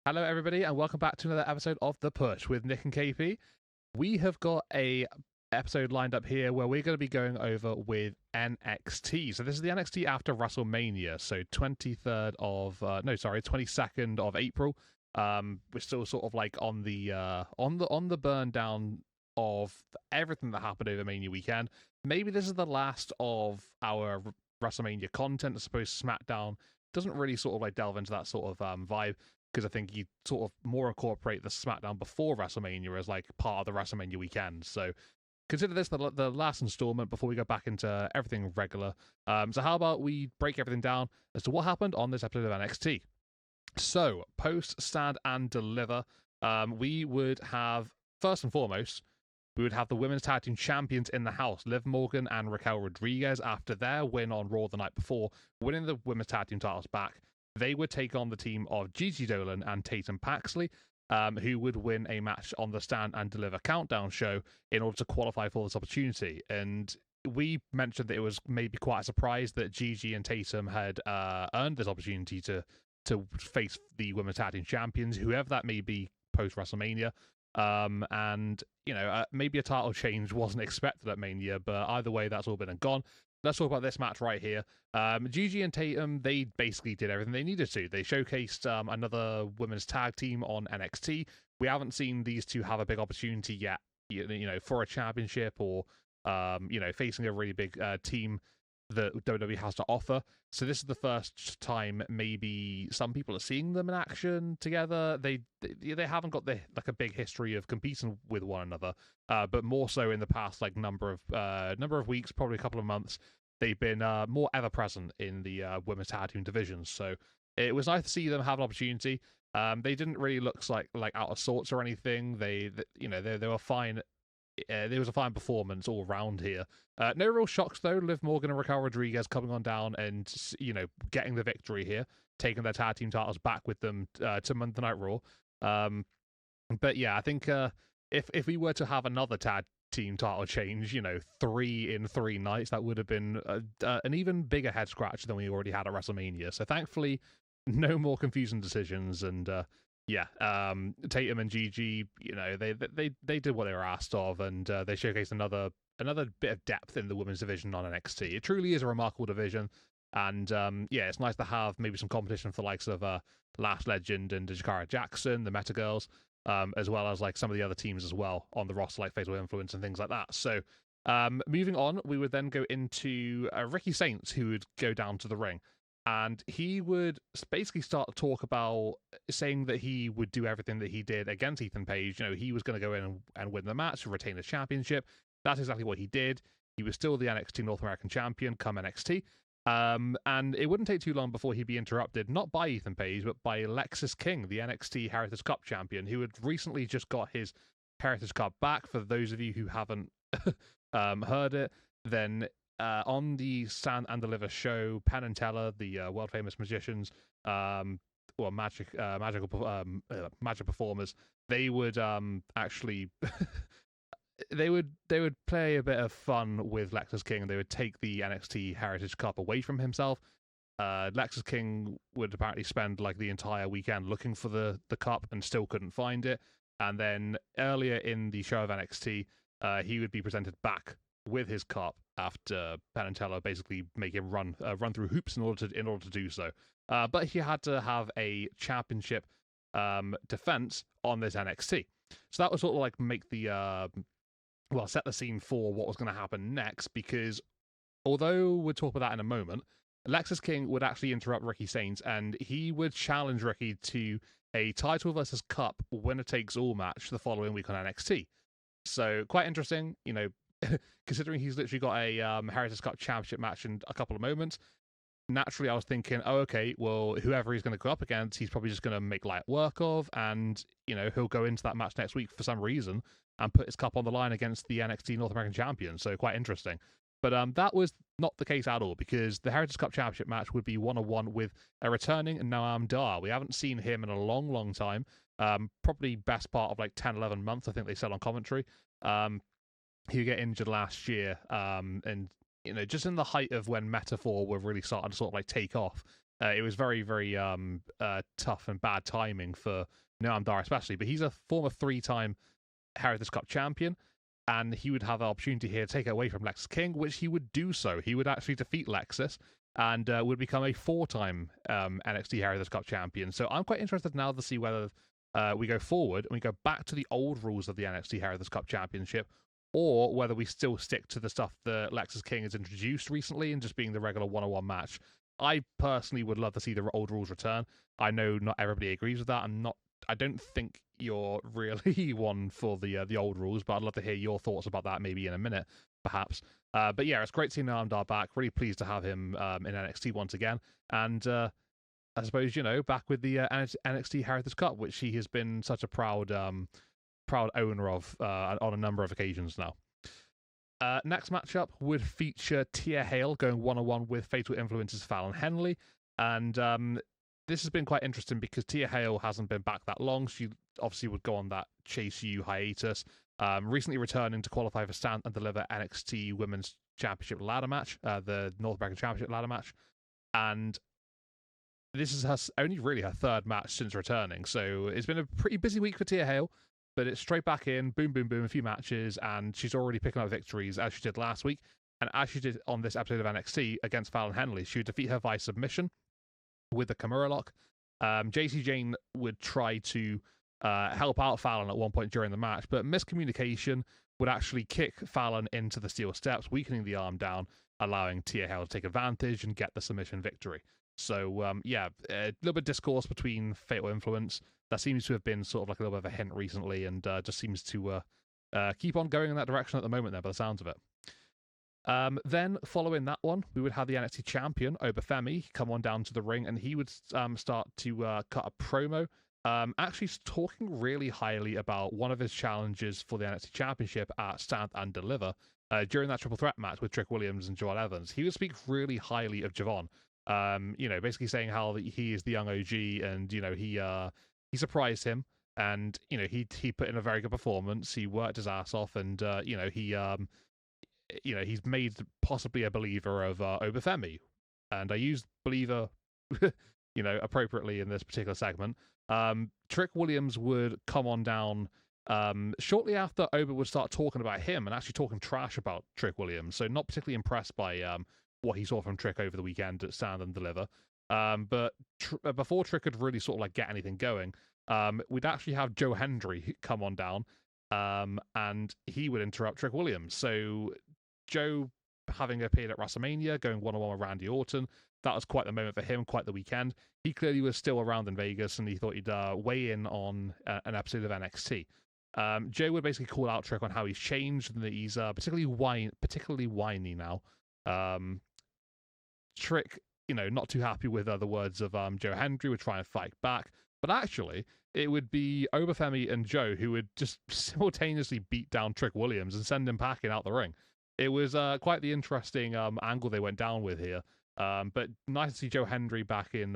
Hello, everybody, and welcome back to another episode of The Push with Nick and KP. We have got a episode lined up here where we're going to be going over with NXT. So this is the NXT after WrestleMania, so 22nd of April. We're still sort of like on the burn down of everything that happened over Mania weekend. Maybe this is the last of our WrestleMania content. I suppose SmackDown doesn't really sort of like delve into that sort of vibe, because I think you sort of more incorporate the SmackDown before WrestleMania as like part of the WrestleMania weekend. So consider this the last installment before we go back into everything regular. So how about we break everything down as to what happened on this episode of NXT? So post Stand and Deliver, we would have, first and foremost, we would have the women's tag team champions in the house, Liv Morgan and Raquel Rodriguez, after their win on Raw the night before, winning the women's tag team titles back. They would take on the team of Gigi Dolan and Tatum Paxley, who would win a match on the Stand and Deliver countdown show in order to qualify for this opportunity. And we mentioned that it was maybe quite a surprise that Gigi and Tatum had earned this opportunity to face the women's tag team champions, whoever that may be post WrestleMania. And maybe a title change wasn't expected at Mania, but either way, that's all been and gone. Let's talk about this match right here. Gigi and Tatum, they basically did everything they needed to. They showcased another women's tag team on NXT. We haven't seen these two have a big opportunity yet, for a championship or, facing a really big team that WWE has to offer. So this is the first time maybe some people are seeing them in action together. They haven't got a big history of competing with one another, but more so in the past number of weeks, probably a couple of months, they've been more ever present in the women's tag team divisions. So it was nice to see them have an opportunity. They didn't really look like out of sorts or anything. They were fine. There was a fine performance all around here. No real shocks though. Liv Morgan and Raquel Rodriguez coming on down and getting the victory here, taking their tag team titles back with them to Monday Night Raw. But yeah, I think if we were to have another tag team title change, 3 in 3 nights, that would have been an even bigger head scratch than we already had at WrestleMania. So thankfully, no more confusing decisions, and Tatum and Gigi, they did what they were asked of, and they showcased another bit of depth in the women's division on NXT. It truly is a remarkable division, and it's nice to have maybe some competition for the likes of Last Legend and Jakara Jackson, the Meta Girls, as well as like some of the other teams as well on the roster, like Fatal Influence and things like that. So moving on, we would then go into Ricky Saints, who would go down to the ring. And he would basically start to talk about saying that he would do everything that he did against Ethan Page. He was going to go in and win the match, retain the championship. That's exactly what he did. He was still the NXT North American champion come NXT. And it wouldn't take too long before he'd be interrupted, not by Ethan Page, but by Lexis King, the NXT Heritage Cup champion, who had recently just got his Heritage Cup back. For those of you who haven't heard it, then on the Stand and Deliver show, Penn and Teller, the world famous magicians, magic performers, they would actually they would play a bit of fun with Lexis King, and they would take the NXT Heritage Cup away from himself. Lexis King would apparently spend like the entire weekend looking for the cup and still couldn't find it. And then earlier in the show of NXT, he would be presented back with his cup after Penn and Teller basically make him run through hoops in order to do so. But he had to have a championship defense on this NXT. So that was sort of like make the set the scene for what was going to happen next, because although we'll talk about that in a moment, Lexis King would actually interrupt Ricky Saints, and he would challenge Ricky to a title versus cup winner takes all match the following week on NXT. So quite interesting, considering he's literally got a Heritage Cup Championship match in a couple of moments. Naturally, I was thinking, okay, well, whoever he's going to go up against, he's probably just going to make light work of, and, he'll go into that match next week for some reason and put his cup on the line against the NXT North American champion. So quite interesting. But that was not the case at all, because the Heritage Cup Championship match would be 1-on-1 with a returning Noam Dar. We haven't seen him in a long, long time. Probably best part of like 10, 11 months, I think they said on commentary. He got injured last year, and just in the height of when Metaphor were really starting to sort of like take off, It was very, very tough and bad timing for Noam Dar especially, but he's a former 3-time Heritage Cup champion, and he would have the opportunity here to take it away from Lexus King, which he would do so. He would actually defeat Lexus and would become a 4-time NXT Heritage Cup champion. So I'm quite interested now to see whether we go forward and we go back to the old rules of the NXT Heritage Cup Championship, or whether we still stick to the stuff that Lexus King has introduced recently and just being the regular 1-on-1 match. I personally would love to see the old rules return. I know not everybody agrees with that. I don't think you're really one for the old rules, but I'd love to hear your thoughts about that maybe in a minute, perhaps. But yeah, it's great to see Noam Dar back. Really pleased to have him in NXT once again. And I suppose, back with the NXT Heritage Cup, which he has been such a proud owner of on a number of occasions now. Next matchup would feature Tia Hale going 1-on-1 with Fatal Influence's Fallon Henley. And this has been quite interesting because Tia Hale hasn't been back that long. She obviously would go on that Chase U hiatus. Recently returning to qualify for Stand and Deliver NXT Women's Championship ladder match, the North American Championship ladder match. And this is only really her third match since returning. So it's been a pretty busy week for Tia Hale, but it's straight back in, boom, boom, boom, a few matches, and she's already picking up victories as she did last week. And as she did on this episode of NXT against Fallon Henley, she would defeat her via submission with the Kimura lock. JC Jane would try to help out Fallon at one point during the match, but miscommunication would actually kick Fallon into the steel steps, weakening the arm down, allowing Tia Hale to take advantage and get the submission victory. So, a little bit of discourse between Fatal Influence. That seems to have been sort of like a little bit of a hint recently, and just seems to keep on going in that direction at the moment there, by the sounds of it. Then, following that one, we would have the NXT champion, Obafemi, come on down to the ring, and he would start to cut a promo, actually talking really highly about one of his challenges for the NXT championship at Stand and Deliver during that triple threat match with Trick Williams and Joel Evans. He would speak really highly of Javon, basically saying how he is the young OG, and he surprised him, and he put in a very good performance. He worked his ass off, and he's made possibly a believer of Obafemi, and I used believer, appropriately in this particular segment. Trick Williams would come on down shortly after Oba would start talking about him and actually talking trash about Trick Williams. So not particularly impressed by what he saw from Trick over the weekend at Stand and Deliver. But before Trick could really sort of like get anything going, we'd actually have Joe Hendry come on down, and he would interrupt Trick Williams. So Joe, having appeared at WrestleMania, going 1-on-1 with Randy Orton, that was quite the moment for him, quite the weekend. He clearly was still around in Vegas, and he thought he'd weigh in on an episode of NXT. Joe would basically call out Trick on how he's changed, and that he's particularly whiny now. Trick, not too happy with the words of Joe Hendry, would try and fight back. But actually, it would be Obafemi and Joe who would just simultaneously beat down Trick Williams and send him packing out the ring. It was quite the interesting angle they went down with here. But nice to see Joe Hendry back in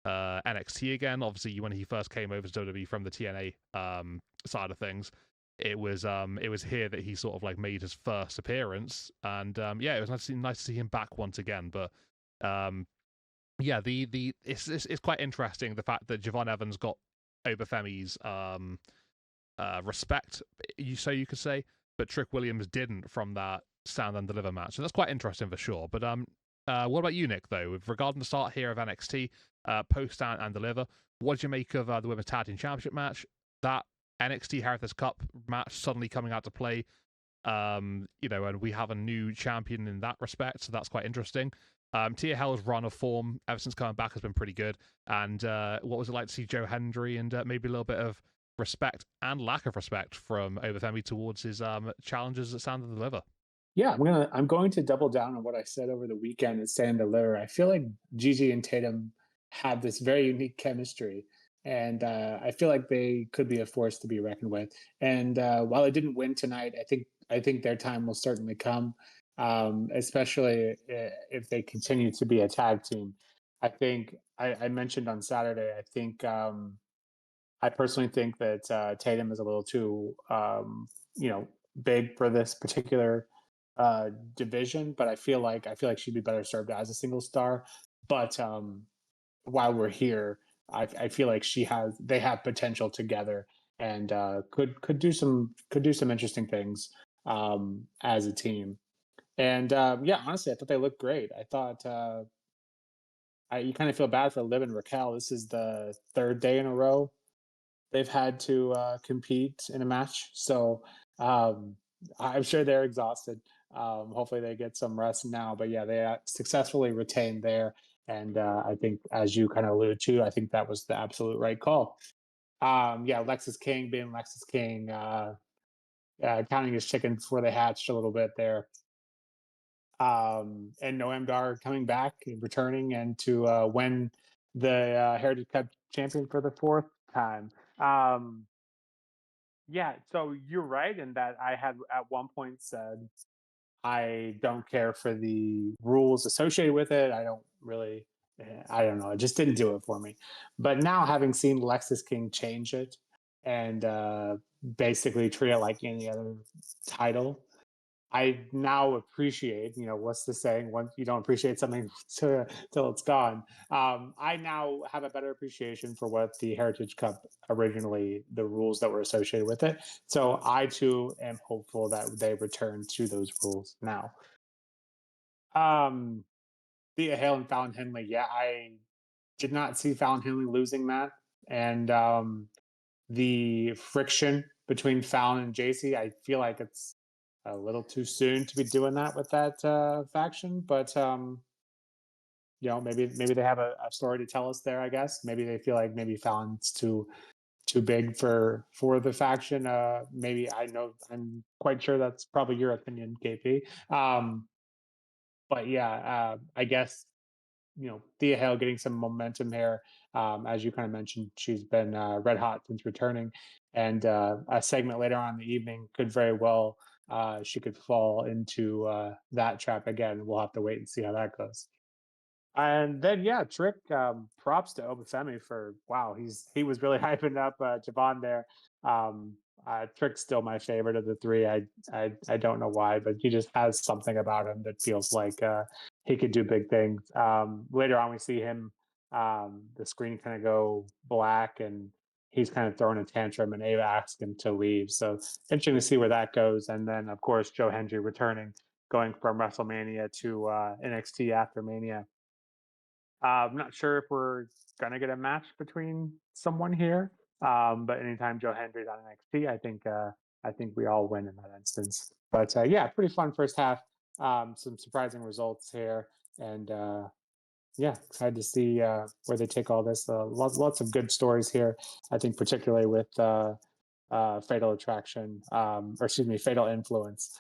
NXT again. Obviously, when he first came over to WWE from the TNA side of things, it was here that he sort of like made his first appearance, and it was nice to see him back once again. But it's quite interesting the fact that Javon Evans got Obafemi's respect, you could say, but Trick Williams didn't from that Stand and Deliver match. So that's quite interesting for sure. But what about you, Nick, though? With regard to the start here of NXT, post Stand and Deliver, what did you make of the Women's Tag Team Championship match? That NXT Heritage Cup match suddenly coming out to play, and we have a new champion in that respect, so that's quite interesting. Tia Hale's run of form ever since coming back has been pretty good. And what was it like to see Joe Hendry and maybe a little bit of respect and lack of respect from Obafemi towards his challenges at Stand and Deliver? Yeah, I'm going to double down on what I said over the weekend at Stand and Deliver. I feel like Gigi and Tatum had this very unique chemistry, and I feel like they could be a force to be reckoned with. And while they didn't win tonight, I think their time will certainly come, especially if they continue to be a tag team. I think I mentioned on Saturday. I think I personally think that Tatum is a little too big for this particular division, but I feel like she'd be better served as a single star. But while we're here, I feel like they have potential together, and could do some interesting things as a team. And yeah, honestly, I thought they looked great. I thought you kind of feel bad for Liv and Raquel. This is the third day in a row they've had to compete in a match, so um, I'm sure they're exhausted. Hopefully, they get some rest now. But yeah, they successfully retained there, and I think, as you kind of alluded to, I think that was the absolute right call. Yeah, Lexus King being Lexus King, counting his chicken before they hatched a little bit there. And Noam Dar coming back and returning and to win the Heritage Cup champion for the fourth time. Um, yeah, so you're right in that I had at one point said I don't care for the rules associated with it. I don't really, I don't know, it just didn't do it for me. But now, having seen Lexus King change it and basically treat it like any other title, I now appreciate, what's the saying? Once you don't appreciate something till it's gone. I now have a better appreciation for what the Heritage Cup originally, the rules that were associated with it. So I too am hopeful that they return to those rules now. Um, Thea Hale and Fallon Henley. Yeah, I did not see Fallon Henley losing that, and the friction between Fallon and JC. I feel like it's a little too soon to be doing that with that faction, but maybe they have a story to tell us there. I guess maybe they feel like maybe Fallon's too big for the faction. Maybe I'm quite sure that's probably your opinion, KP. But yeah, I guess Thea Hale getting some momentum here. As you kind of mentioned, she's been red hot since returning, and a segment later on in the evening could very well she could fall into that trap again. We'll have to wait and see how that goes. And then yeah, Trick. Props to Obafemi for wow. He was really hyping up Javon there. Um, Trick's still my favorite of the three. I don't know why, but he just has something about him that feels like he could do big things. Later on, we see him. The screen kind of go black, and he's kind of throwing a tantrum, and Ava asks him to leave. So interesting to see where that goes. And then of course Joe Hendry returning, going from WrestleMania to NXT after Mania. I'm not sure if we're gonna get a match between someone here, but anytime Joe Hendry's on NXT, I think we all win in that instance. But yeah, pretty fun first half. Some surprising results here, and yeah, excited to see where they take all this. Lots of good stories here. I think particularly with Fatal Attraction, or excuse me, Fatal Influence.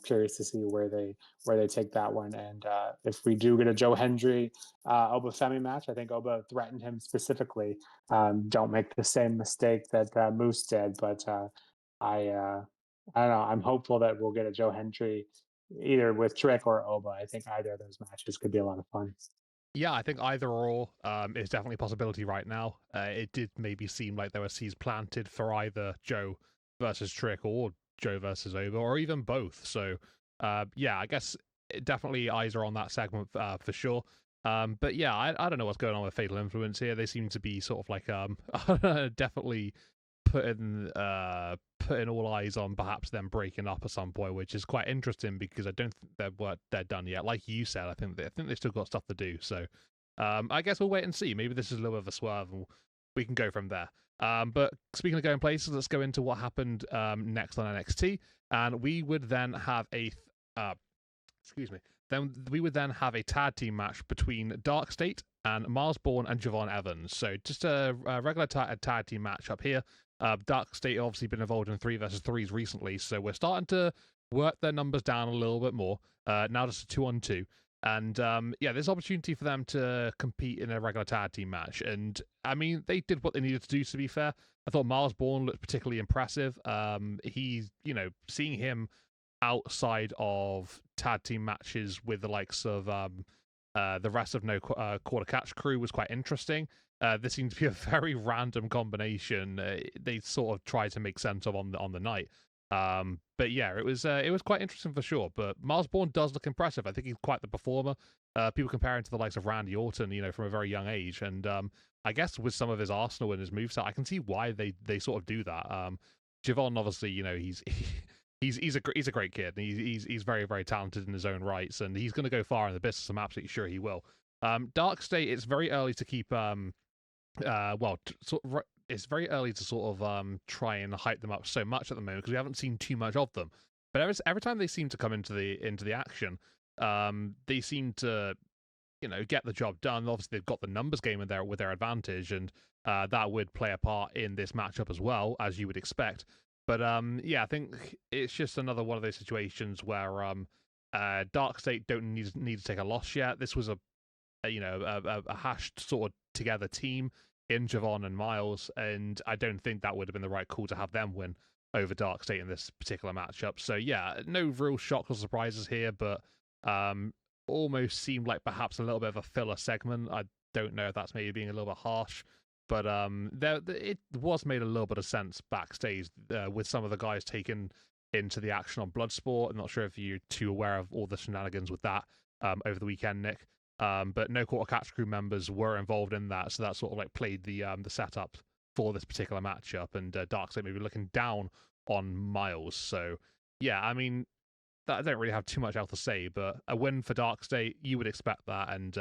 Curious to see where they take that one, and if we do get a Joe Hendry Obafemi match, I think Oba threatened him specifically. Don't make the same mistake that Moose did, but I don't know. I'm hopeful that we'll get a Joe Hendry either with Trick or Oba. I think either of those matches could be a lot of fun. Yeah, I think either or is definitely a possibility right now. It did maybe seem like there were seeds planted for either Joe versus Trick or Joe versus Oba, or even both. So, yeah, I guess definitely eyes are on that segment for sure. But yeah, I don't know what's going on with Fatal Influence here. They seem to be sort of like definitely putting all eyes on perhaps them breaking up at some point, which is quite interesting because I don't think they're done yet. Like you said, I think they've still got stuff to do. So I guess we'll wait and see. Maybe this is a little bit of a swerve, and we can go from there. But speaking of going places, let's go into what happened next on NXT, and we would then have excuse me. Then we would then have a tag team match between Dark State and Miles Bourne and Javon Evans. So just a regular tag team match up here. Dark State obviously been involved in 3 versus 3s recently, so we're starting to work their numbers down a little bit more. Now just a 2-on-2. And yeah, there's opportunity for them to compete in a regular tag team match. And I mean, they did what they needed to do, to be fair. I thought Miles Bourne looked particularly impressive. He's, seeing him outside of tag team matches with the likes of the rest of No Quarter Catch crew was quite interesting. This seemed to be a very random combination. They sort of tried to make sense of on the night. But yeah, it was quite interesting for sure. But Miles Bourne does look impressive. I think he's quite the performer. people comparing to the likes of Randy Orton, from a very young age. And I guess with some of his Arsenal and his moveset, I can see why they sort of do that. Javon, obviously, he's a great kid. And he's very, very talented in his own rights, and he's going to go far in the business. I'm absolutely sure he will. Dark State, it's very early to keep it's very early to sort of try and hype them up so much at the moment because we haven't seen too much of them. But every time they seem to come into the action, they seem to get the job done. Obviously, they've got the numbers game in there with their advantage, and that would play a part in this matchup as well, as you would expect. But I think it's just another one of those situations where Dark State don't need to take a loss yet. This was a hashed sort of together team in Javon and Miles, and I don't think that would have been the right call to have them win over Dark State in this particular matchup. So yeah, no real shocks or surprises here, but almost seemed like perhaps a little bit of a filler segment. I don't know if that's maybe being a little bit harsh, but it was made a little bit of sense backstage with some of the guys taken into the action on Bloodsport. I'm not sure if you're too aware of all the shenanigans with that over the weekend, Nick. But no Quarter Catch crew members were involved in that, so that sort of like played the setup for this particular matchup. And Darkseid maybe looking down on Miles. So yeah, I mean, I don't really have too much else to say, but a win for Darkseid, you would expect that, and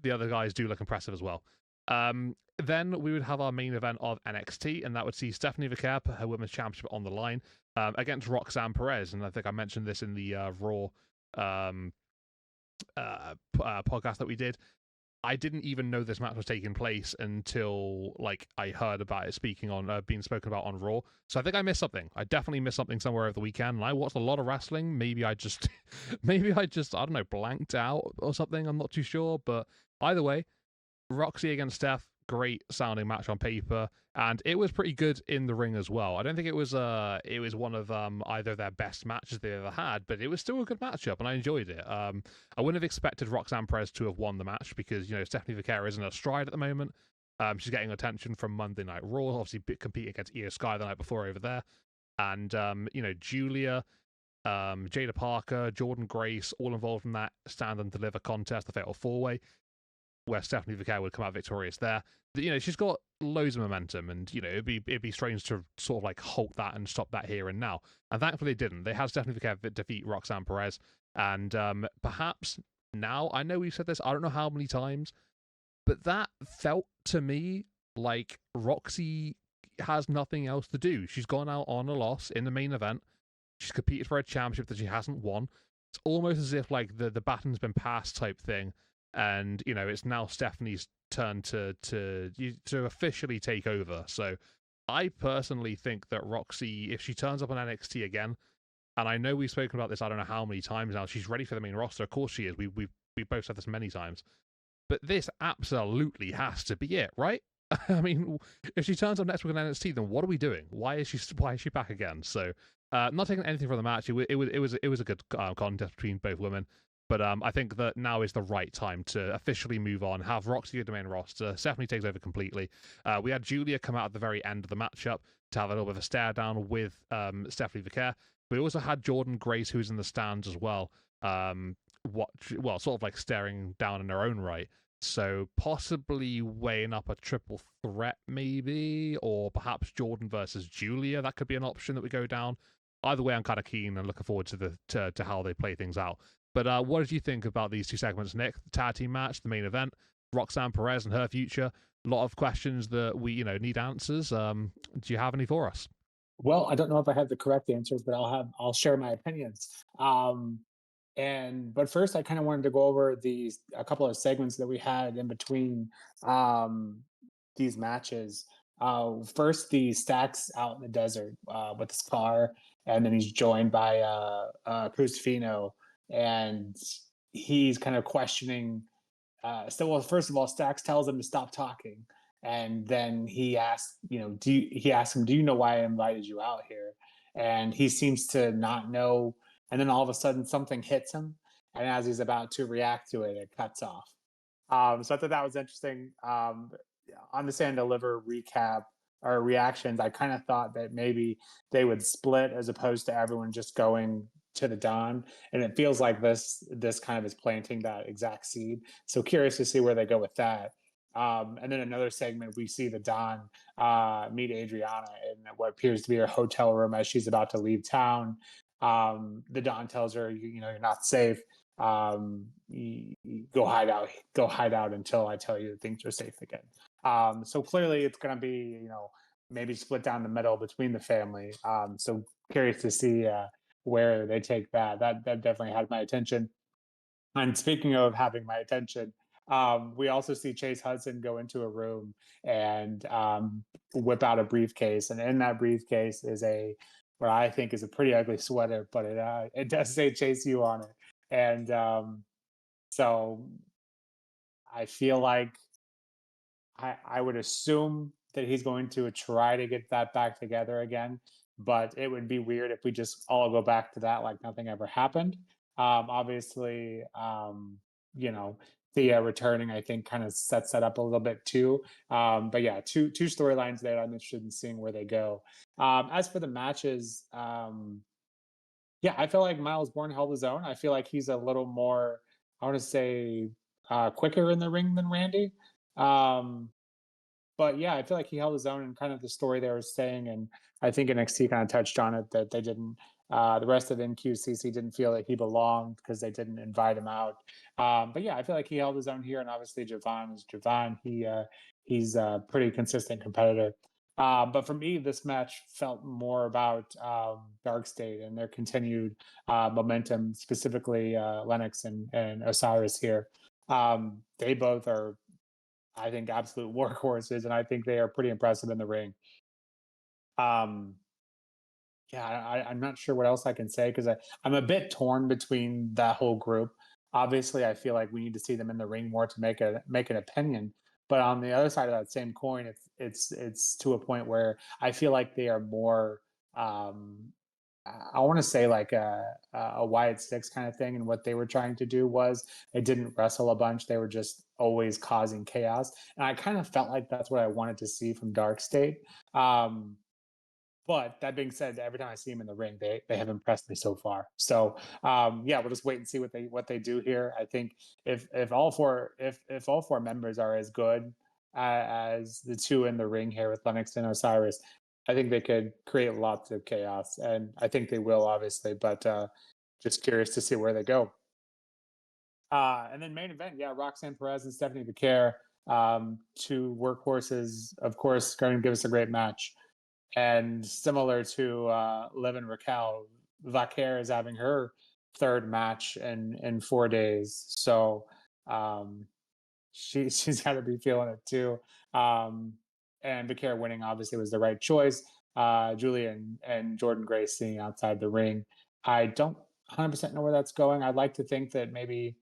the other guys do look impressive as well. Then we would have our main event of NXT, and that would see Stephanie Vaquer put her Women's Championship on the line against Roxanneperez. And I think I mentioned this in the Raw podcast that we did. I didn't even know this match was taking place until like I heard about it being spoken about on Raw. So I think I missed something. I definitely missed something somewhere over the weekend. And I watched a lot of wrestling. Maybe I just I don't know, blanked out or something. I'm not too sure. But either way, Roxy against Steph, great sounding match on paper, and it was pretty good in the ring as well. I don't think it was one of either their best matches they ever had, but it was still a good matchup, and I enjoyed it. I wouldn't have expected Roxanneperez to have won the match because Stephanie Vaquer isn't a stride at the moment. She's getting attention from Monday Night Raw, obviously competing against Io Sky the night before over there, and Julia, Jada Parker, Jordan Grace, all involved in that Stand and Deliver contest, the Fatal 4-Way, where Stephanie Vaquer would come out victorious there. She's got loads of momentum, and it'd be strange to sort of like halt that and stop that here and now. And thankfully they didn't. They had Stephanie Vaquer defeat Roxanneperez, and perhaps now, I know we've said this, I don't know how many times, but that felt to me like Roxy has nothing else to do. She's gone out on a loss in the main event. She's competed for a championship that she hasn't won. It's almost as if like the baton's been passed type thing. And it's now Stephanie's turn to officially take over. So I personally think that Roxy, if she turns up on NXT again, and I know we've spoken about this, I don't know how many times now, she's ready for the main roster. Of course she is. We both said this many times, but this absolutely has to be it, right? I mean, if she turns up next week on NXT, then what are we doing? Why is she back again? So not taking anything from the match. It was a good contest between both women. But I think that now is the right time to officially move on, have Roxy at the main roster. Stephanie takes over completely. We had Julia come out at the very end of the matchup to have a little bit of a stare down with Stephanie Vaquer. We also had Jordan Grace, who's in the stands as well, sort of like staring down in her own right. So possibly weighing up a triple threat maybe, or perhaps Jordan versus Julia. That could be an option that we go down. Either way, I'm kind of keen and looking forward to how they play things out. But what did you think about these two segments, Nick? The tag team match, the main event, Roxanneperez and her future. A lot of questions that we, need answers. Do you have any for us? Well, I don't know if I have the correct answers, but I'll share my opinions. But first, I kind of wanted to go over a couple of segments that we had in between these matches. First, the Stacks out in the desert with his car, and then he's joined by Cruzfino, and he's kind of questioning. First of all, Stacks tells him to stop talking, and then he asks, he asks him, "Do you know why I invited you out here?" And he seems to not know. And then all of a sudden, something hits him, and as he's about to react to it, it cuts off. So I thought that was interesting. On the Stand Deliver recap or reactions, I kind of thought that maybe they would split as opposed to everyone just going to the Don, and it feels like this kind of is planting that exact seed. So curious to see where they go with that. And then another segment, we see the Don meet Adriana in what appears to be her hotel room as she's about to leave town. The Don tells her, you know, you're not safe. Go hide out until I tell you that things are safe again. So clearly, it's going to be, you know, maybe split down the middle between the family. So curious to see where they take that. That definitely had my attention. And speaking of having my attention, we also see Chase Hudson go into a room and whip out a briefcase, and in that briefcase is what I think is a pretty ugly sweater, but it does say Chase U on it, and so I feel like I would assume that he's going to try to get that back together again, but it would be weird if we just all go back to that like nothing ever happened. Obviously, you know, Thea returning, I think, kind of sets that up a little bit too. But yeah, two storylines there. I'm interested in seeing where they go. As for the matches, yeah, I feel like Miles Bourne held his own. I feel like he's a little more, I want to say, quicker in the ring than Randy. Um, but yeah, I feel like he held his own in kind of the story they were saying, and I think NXT kind of touched on it that they didn't. The rest of NQCC didn't feel that he belonged because they didn't invite him out. But yeah, I feel like he held his own here, and obviously Javon is Javon. He's a pretty consistent competitor. But for me, this match felt more about Dark State and their continued momentum, specifically Lennox and Osiris here. They both are, I think, absolute workhorses, and I think they are pretty impressive in the ring. Um, yeah, I'm not sure what else I can say because I'm a bit torn between that whole group. Obviously, I feel like we need to see them in the ring more to make an opinion. But on the other side of that same coin, it's to a point where I feel like they are more. I want to say like a Wyatt Six kind of thing, and what they were trying to do was they didn't wrestle a bunch; they were just always causing chaos, and I kind of felt like that's what I wanted to see from Dark State. Um, but that being said, every time I see them in the ring, they have impressed me so far. So yeah, we'll just wait and see what they do here. I think if all four members are as good as the two in the ring here with Lennox and Osiris, I think they could create lots of chaos, and I think they will, obviously. But just curious to see where they go. And then main event, yeah, Roxanne Perez and Stephanie Vaquer, two workhorses, of course, going to give us a great match. And similar to Liv and Raquel, Vaquer is having her third match in 4 days. So she's got to be feeling it too. And Vaquer winning obviously was the right choice. Julia and Jordan Grace seeing outside the ring. I don't 100% know where that's going. I'd like to think that maybe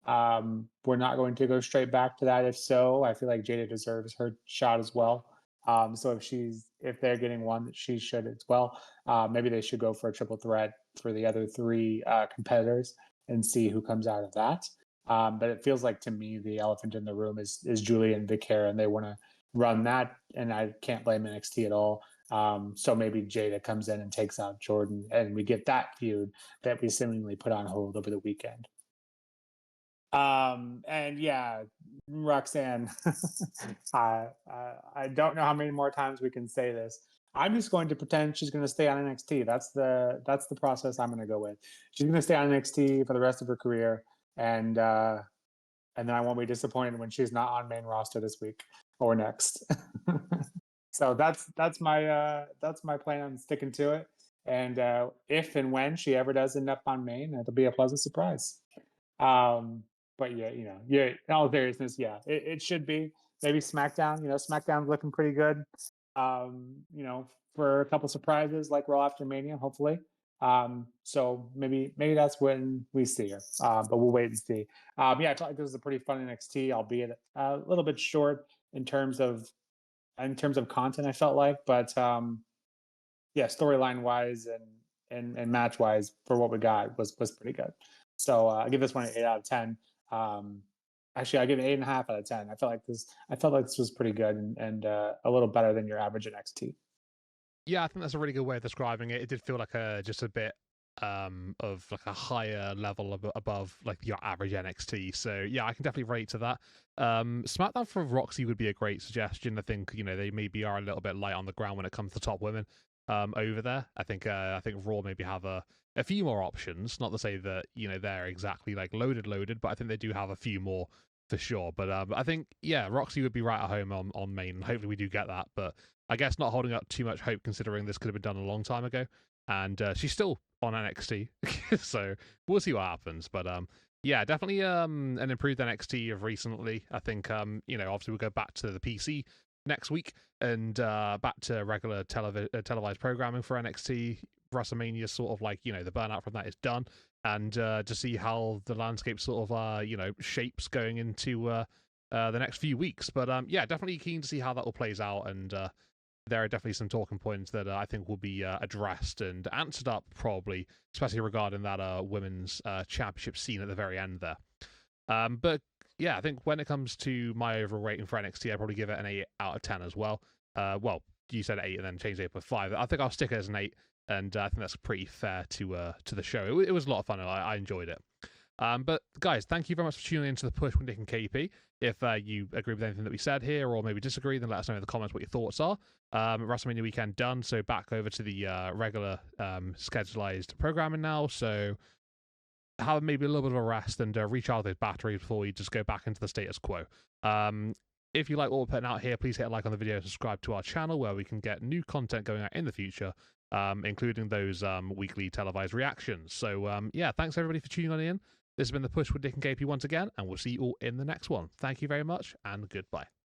we're not going to go straight back to that. If so, I feel like Jada deserves her shot as well. So if they're getting one, she should as well. Maybe they should go for a triple threat for the other three competitors and see who comes out of that. But it feels like to me the elephant in the room is Julia and Vaquer, and they want to run that, and I can't blame NXT at all. So maybe Jada comes in and takes out Jordan, and we get that feud that we seemingly put on hold over the weekend. And yeah, Roxanne, I don't know how many more times we can say this. I'm just going to pretend she's going to stay on NXT. That's the process I'm going to go with. She's going to stay on NXT for the rest of her career, and then I won't be disappointed when she's not on main roster this week or next. So that's my plan on sticking to it. And if and when she ever does end up on main, it'll be a pleasant surprise. But yeah, yeah, in all seriousness, yeah, it should be. Maybe SmackDown, SmackDown's looking pretty good. For a couple surprises like Raw after Mania, hopefully. So maybe that's when we see her. But we'll wait and see. Yeah, I felt like this was a pretty fun NXT, albeit a little bit short in terms of content, I felt like, but yeah, storyline wise and match wise for what we got was pretty good. So I give this one an 8 out of 10. Actually, I give it 8.5 out of 10. I felt like this was pretty good and a little better than your average NXT. Yeah, I think that's a really good way of describing it. It did feel like just a bit of like a higher level above like your average NXT. So yeah, I can definitely relate to that. SmackDown for Roxy would be a great suggestion. I think they maybe are a little bit light on the ground when it comes to top women over there. I think Raw maybe have a few more options. Not to say that they're exactly like loaded, but I think they do have a few more for sure. But I think Roxy would be right at home on main. Hopefully we do get that, but I guess not holding up too much hope considering this could have been done a long time ago, and she's still on NXT, so we'll see what happens. But yeah, definitely an improved NXT of recently. I think obviously we'll go back to the PC next week and back to regular televised programming for NXT. WrestleMania sort of like the burnout from that is done, and to see how the landscape sort of shapes going into the next few weeks. But yeah, definitely keen to see how that all plays out, and there are definitely some talking points that I think will be addressed and answered up probably, especially regarding that women's championship scene at the very end there. But yeah, I think when it comes to my overall rating for NXT, I'd probably give it an 8 out of 10 as well. Well, you said 8 and then changed it to 5. I think I'll stick it as an 8, and I think that's pretty fair to the show. It was a lot of fun, and I enjoyed it. But guys, thank you very much for tuning into the Push with Nick and KP. If you agree with anything that we said here, or maybe disagree, then let us know in the comments what your thoughts are. WrestleMania weekend done, so back over to the regular schedulized programming now. So have maybe a little bit of a rest and recharge those batteries before we just go back into the status quo. If you like what we're putting out here, please hit a like on the video, subscribe to our channel where we can get new content going out in the future, including those weekly televised reactions. So yeah, thanks everybody for tuning on in. This has been The Push with Nick and KP once again, and we'll see you all in the next one. Thank you very much, and goodbye.